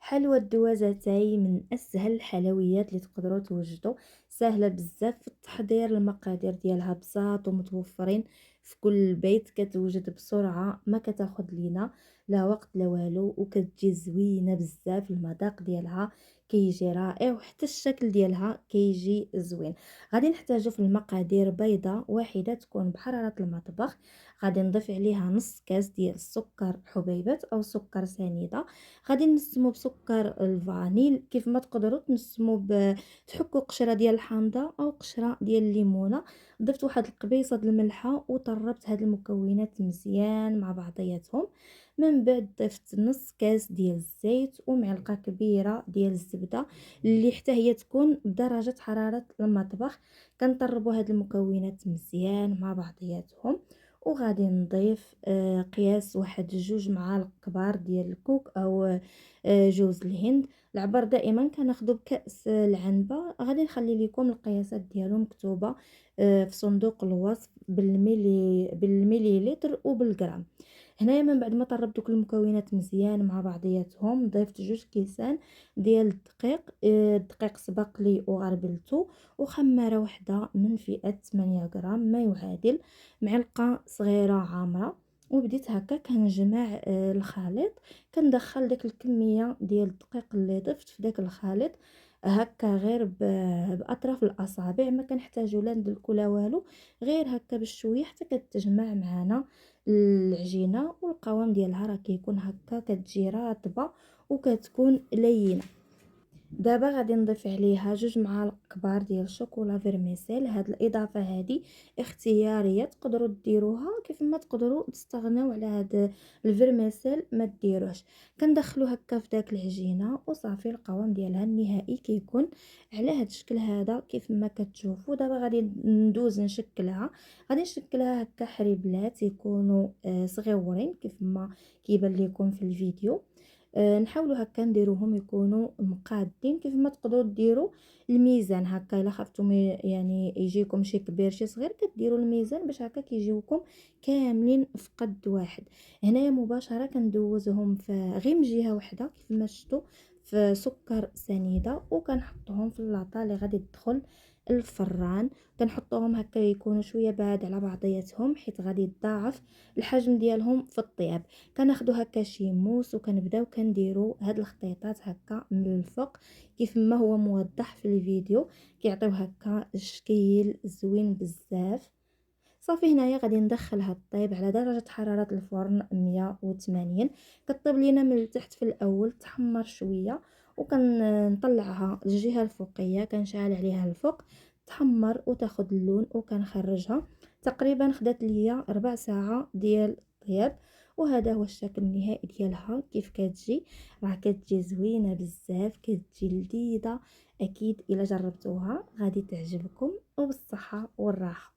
حلوى الدوازتي من اسهل الحلويات اللي تقدروا توجدوا. سهله بزاف في التحضير، المقادير ديالها بساط ومتوفرين في كل بيت، كتوجد بسرعه، ما كتاخذ لينا لا وقت لا والو، وكتجي زوينه بزاف. المذاق ديالها كيجي رائع، وحتى الشكل ديالها كيجي زوين. غادي نحتاجو في المقادير بيضه واحده تكون بحراره المطبخ، غادي نضيف عليها نص كاس ديال السكر حبيبات او سكر سنيده، غادي نسمو بسكر الفانيل كيف ما تقدروا تنسمو تحكوا قشره ديال الحامضه او قشره ديال الليمونه. ضفت واحد القبيصه د الملحه وطربت هاد المكونات مزيان مع بعضياتهم. من بعد ضفت نص كاس ديال الزيت ومعلقه كبيره ديال الزبده اللي حتى هي تكون بدرجه حراره المطبخ. كنطربوا هاد المكونات مزيان مع بعضياتهم، وغادي نضيف قياس واحد جوج معالق كبار ديال الكوك او جوز الهند. العبر دائما كناخذوا بكأس العنبة، غادي نخلي لكم القياسات ديالو مكتوبة في صندوق الوصف بالمليلتر وبالغرام. هنايا من بعد ما طربت دوك المكونات مزيان مع بعضياتهم، ضفت جوج كيسان ديال الدقيق. الدقيق سبق لي وغربلته، وخماره وحده من فئة 8 غرام ما يعادل معلقه صغيره عامره. وبديت هكا كنجمع الخليط، كندخل داك الكميه ديال الدقيق اللي ضفت في داك الخليط هكا غير باطراف الاصابع، ما كنحتاجو لا ندلكو لا والو، غير هكا بشويه حتى كتجمع معنا العجينه. والقوام ديالها راه كيكون هكا، كتجي رطبه وكتكون لينه. دابا غادي نضيف عليها جوج معالق كبار ديال الشوكولا فيرميسيل. هاد الاضافه هادي اختياريه، تقدروا ديروها كيف ما تقدروا تستغناو على هاد الفيرميسيل ما ديروهش. كندخلو هكا في داك العجينه وصافي، القوام ديالها النهائي كيكون على هاد الشكل هذا كيف ما كتشوفوا. دابا غادي ندوز نشكلها. غادي نشكلها هكا حريبلات يكونوا صغيورين كيف ما كيبان لكم في الفيديو. نحاولوا هكا نديروهم يكونوا مقادين كيف ما تقدروا ديروا الميزان هكا. الا خفتوا يعني يجيكم شي كبير شي صغير، كديروا الميزان باش هكا كيجيوكم كاملين في قد واحد. هنايا مباشره كندوزهم في غير من جهه واحده كيف ما شفتوا في سكر سنيده، وكنحطهم في اللاطه اللي غادي تدخل الفران. كنحطوهم هكا يكونوا شويه بعاد على بعضياتهم حيت غادي يتضاعف الحجم ديالهم في الطياب. كناخدو هكا شي موس وكنبداو كنديرو هاد الخطيطات هكا من الفوق كيف ما هو موضح في الفيديو، كيعطيو هكا شكل زوين بزاف. صافي هنايا غادي ندخلها طيب على درجة حرارة الفرن 180. كطيب لينا من التحت في الاول، تحمر شوية، وكنطلعها الجهة الفوقية، كنشعل عليها الفوق تحمر وتاخد اللون، وكنخرجها. تقريبا خدات ليا ربع ساعة ديال الطياب. وهذا هو الشكل النهائي ديالها كيف كتجي. راه كتجي زوينه بزاف، كتجي لذيذه. اكيد الا جربتوها غادي تعجبكم، وبالصحه والراحه.